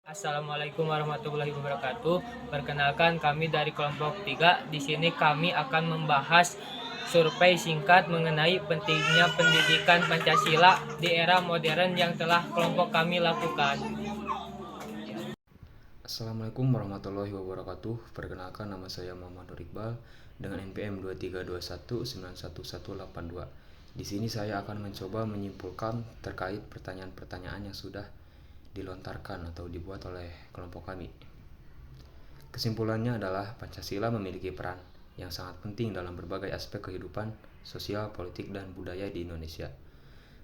Assalamualaikum warahmatullahi wabarakatuh. Perkenalkan kami dari kelompok 3. Di sini kami akan membahas survei singkat mengenai pentingnya pendidikan Pancasila di era modern yang telah kelompok kami lakukan. Assalamualaikum warahmatullahi wabarakatuh. Perkenalkan, nama saya Muhammad Nur Iqbal dengan NPM 2321911182. Di sini saya akan mencoba menyimpulkan terkait pertanyaan-pertanyaan yang sudah dilontarkan atau dibuat oleh kelompok kami. Kesimpulannya adalah Pancasila memiliki peran yang sangat penting dalam berbagai aspek kehidupan sosial, politik, dan budaya di Indonesia.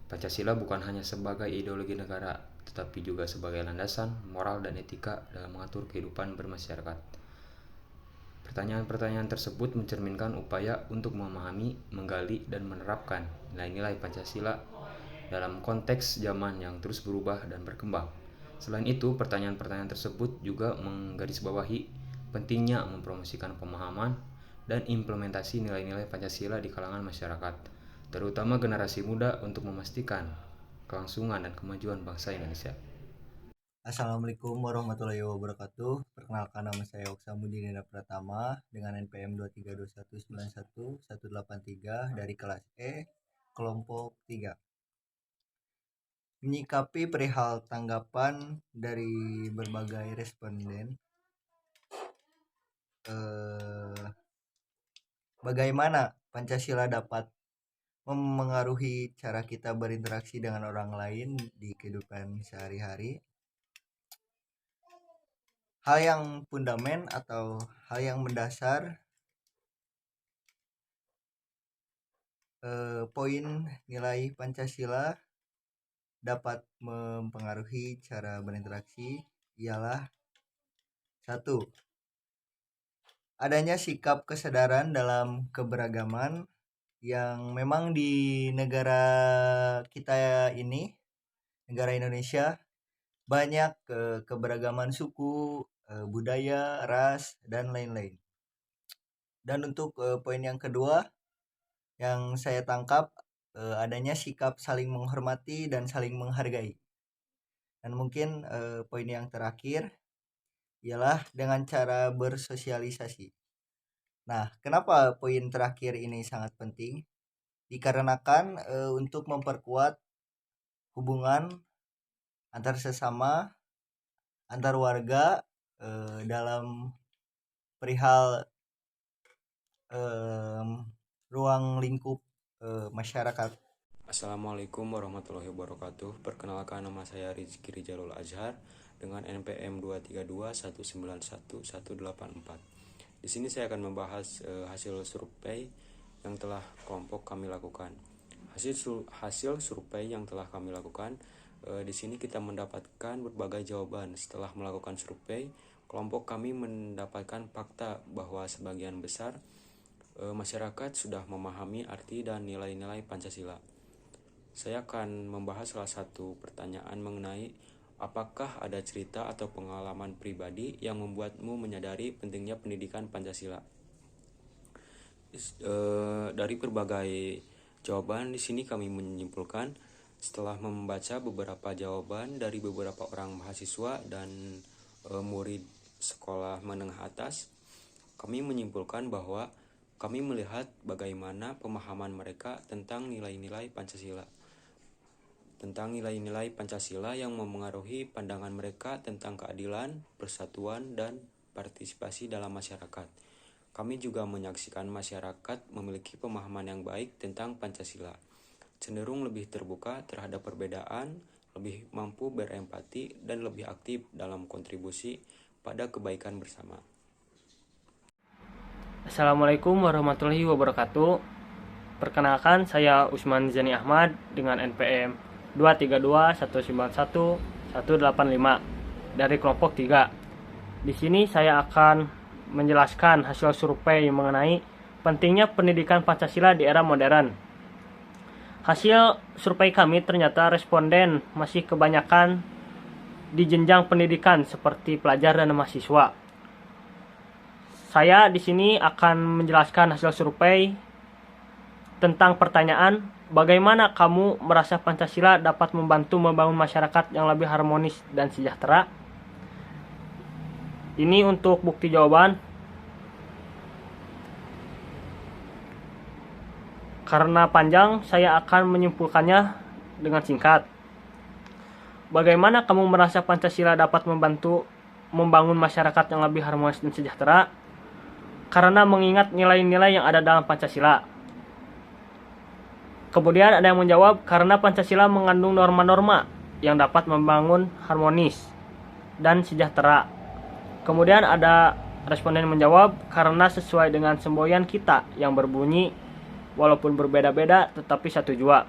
Pancasila bukan hanya sebagai ideologi negara, tetapi juga sebagai landasan moral dan etika dalam mengatur kehidupan bermasyarakat. Pertanyaan-pertanyaan tersebut mencerminkan upaya untuk memahami, menggali, dan menerapkan nilai-nilai Pancasila dalam konteks zaman yang terus berubah dan berkembang. Selain itu, pertanyaan-pertanyaan tersebut juga menggarisbawahi pentingnya mempromosikan pemahaman dan implementasi nilai-nilai Pancasila di kalangan masyarakat, terutama generasi muda, untuk memastikan kelangsungan dan kemajuan bangsa Indonesia. Assalamualaikum warahmatullahi wabarakatuh. Perkenalkan, nama saya Oksamudi Nina Pratama dengan NPM 232191183 dari kelas E, kelompok 3. Menyikapi perihal tanggapan dari berbagai responden, bagaimana Pancasila dapat memengaruhi cara kita berinteraksi dengan orang lain di kehidupan sehari-hari. Hal yang fundamental atau hal yang mendasar, poin nilai Pancasila dapat mempengaruhi cara berinteraksi ialah: 1. Adanya sikap kesadaran dalam keberagaman yang memang di negara kita ini, negara Indonesia, banyak keberagaman suku, budaya, ras, dan lain-lain. Dan untuk poin yang kedua yang saya tangkap, adanya sikap saling menghormati dan saling menghargai. Dan mungkin poin yang terakhir ialah dengan cara bersosialisasi. Nah, kenapa poin terakhir ini sangat penting? Dikarenakan untuk memperkuat hubungan antar sesama, antar warga dalam perihal ruang lingkup masyarakat. Assalamualaikum warahmatullahi wabarakatuh. Perkenalkan, nama saya Rizky Rijalul Azhar dengan NPM 232191184. Di sini saya akan membahas hasil survei yang telah kelompok kami lakukan. Hasil survei yang telah kami lakukan, di sini kita mendapatkan berbagai jawaban. Setelah melakukan survei, kelompok kami mendapatkan fakta bahwa sebagian besar masyarakat sudah memahami arti dan nilai-nilai Pancasila. Saya akan membahas salah satu pertanyaan mengenai apakah ada cerita atau pengalaman pribadi yang membuatmu menyadari pentingnya pendidikan Pancasila. Dari berbagai jawaban di sini kami menyimpulkan, setelah membaca beberapa jawaban dari beberapa orang mahasiswa dan murid sekolah menengah atas, kami menyimpulkan bahwa kami melihat bagaimana pemahaman mereka tentang nilai-nilai Pancasila. Tentang nilai-nilai Pancasila yang memengaruhi pandangan mereka tentang keadilan, persatuan, dan partisipasi dalam masyarakat. Kami juga menyaksikan masyarakat memiliki pemahaman yang baik tentang Pancasila, cenderung lebih terbuka terhadap perbedaan, lebih mampu berempati, dan lebih aktif dalam kontribusi pada kebaikan bersama. Assalamualaikum warahmatullahi wabarakatuh. Perkenalkan, saya Usman Zani Ahmad dengan NPM 232191185 dari kelompok 3. Di sini saya akan menjelaskan hasil survei mengenai pentingnya pendidikan Pancasila di era modern. Hasil survei kami ternyata responden masih kebanyakan di jenjang pendidikan seperti pelajar dan mahasiswa. Saya di sini akan menjelaskan hasil survei tentang pertanyaan, bagaimana kamu merasa Pancasila dapat membantu membangun masyarakat yang lebih harmonis dan sejahtera? Ini untuk bukti jawaban. Karena panjang, saya akan menyimpulkannya dengan singkat. Bagaimana kamu merasa Pancasila dapat membantu membangun masyarakat yang lebih harmonis dan sejahtera? Karena mengingat nilai-nilai yang ada dalam Pancasila. Kemudian ada yang menjawab, karena Pancasila mengandung norma-norma yang dapat membangun harmonis dan sejahtera. Kemudian ada responden yang menjawab, karena sesuai dengan semboyan kita yang berbunyi, walaupun berbeda-beda tetapi satu jua.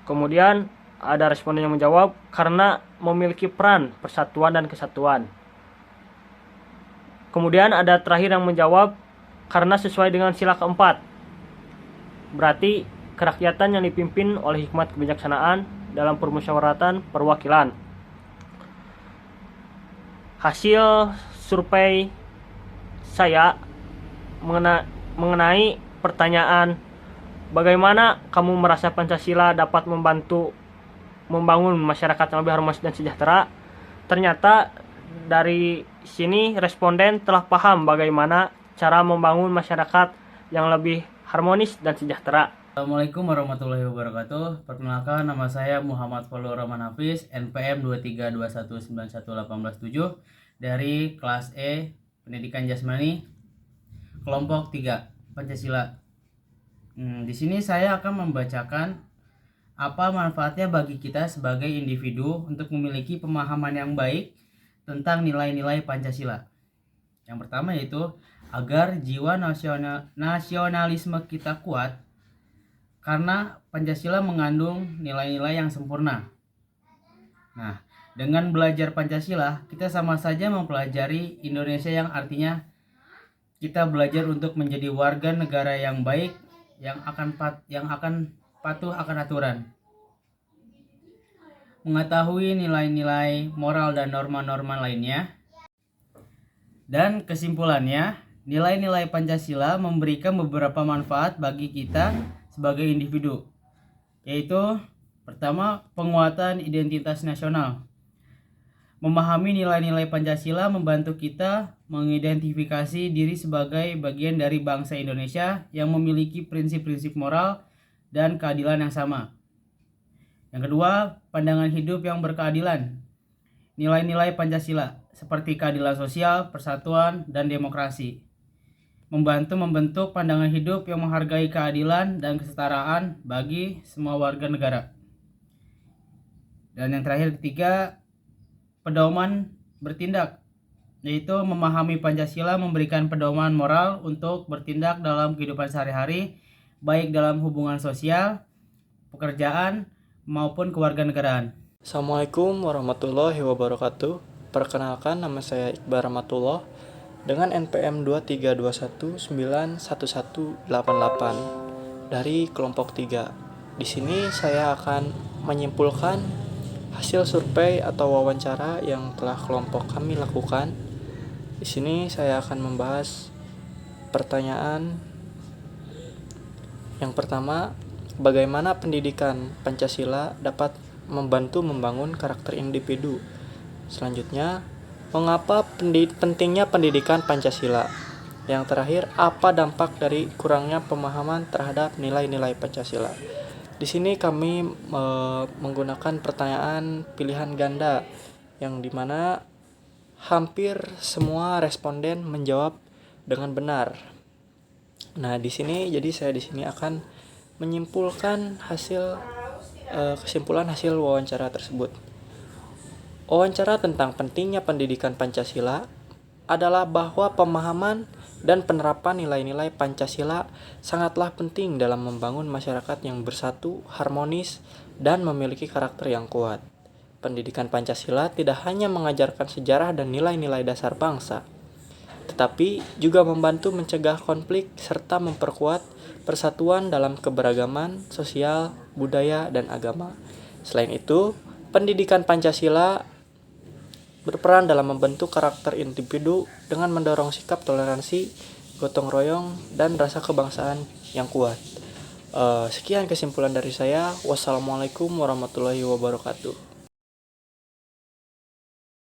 Kemudian ada responden yang menjawab, karena memiliki peran persatuan dan kesatuan. Kemudian ada terakhir yang menjawab, karena sesuai dengan sila keempat. Berarti kerakyatan yang dipimpin oleh hikmat kebijaksanaan dalam permusyawaratan perwakilan. Hasil survei saya mengenai pertanyaan bagaimana kamu merasa Pancasila dapat membantu membangun masyarakat yang lebih harmonis dan sejahtera. Ternyata dari sini responden telah paham bagaimana cara membangun masyarakat yang lebih harmonis dan sejahtera. Assalamualaikum warahmatullahi wabarakatuh. Perkenalkan, nama saya Muhammad Fadlur Rahman Hafiz, NPM 232191887 dari kelas E Pendidikan Jasmani, kelompok 3 Pancasila. Di sini saya akan membacakan apa manfaatnya bagi kita sebagai individu untuk memiliki pemahaman yang baik tentang nilai-nilai Pancasila. Yang pertama yaitu agar jiwa nasionalisme kita kuat, karena Pancasila mengandung nilai-nilai yang sempurna. Nah, dengan belajar Pancasila, kita sama saja mempelajari Indonesia, yang artinya kita belajar untuk menjadi warga negara yang baik, yang akan patuh akan aturan. Mengetahui nilai-nilai moral dan norma-norma lainnya. Dan kesimpulannya, nilai-nilai Pancasila memberikan beberapa manfaat bagi kita sebagai individu, yaitu pertama, penguatan identitas nasional. Memahami nilai-nilai Pancasila membantu kita mengidentifikasi diri sebagai bagian dari bangsa Indonesia yang memiliki prinsip-prinsip moral dan keadilan yang sama. Yang kedua, pandangan hidup yang berkeadilan. Nilai-nilai Pancasila seperti keadilan sosial, persatuan, dan demokrasi membantu membentuk pandangan hidup yang menghargai keadilan dan kesetaraan bagi semua warga negara. Dan yang terakhir, ketiga, pedoman bertindak, yaitu memahami Pancasila memberikan pedoman moral untuk bertindak dalam kehidupan sehari-hari, baik dalam hubungan sosial, pekerjaan, maupun kewarganegaraan. Assalamualaikum warahmatullahi wabarakatuh. Perkenalkan, nama saya Iqbal Rahmatullah dengan NPM 232191188 dari kelompok 3. Di sini saya akan menyimpulkan hasil survei atau wawancara yang telah kelompok kami lakukan. Di sini saya akan membahas pertanyaan yang pertama, bagaimana pendidikan Pancasila dapat membantu membangun karakter individu. Selanjutnya, mengapa pentingnya pendidikan Pancasila? Yang terakhir, apa dampak dari kurangnya pemahaman terhadap nilai-nilai Pancasila? Di sini kami menggunakan pertanyaan pilihan ganda, yang dimana hampir semua responden menjawab dengan benar. Nah, saya di sini akan menyimpulkan kesimpulan hasil wawancara tersebut. Wawancara tentang pentingnya pendidikan Pancasila adalah bahwa pemahaman dan penerapan nilai-nilai Pancasila sangatlah penting dalam membangun masyarakat yang bersatu, harmonis, dan memiliki karakter yang kuat. Pendidikan Pancasila tidak hanya mengajarkan sejarah dan nilai-nilai dasar bangsa, tetapi juga membantu mencegah konflik serta memperkuat persatuan dalam keberagaman sosial, budaya, dan agama. Selain itu, pendidikan Pancasila berperan dalam membentuk karakter individu dengan mendorong sikap toleransi, gotong royong, dan rasa kebangsaan yang kuat. Sekian kesimpulan dari saya. Wassalamualaikum warahmatullahi wabarakatuh.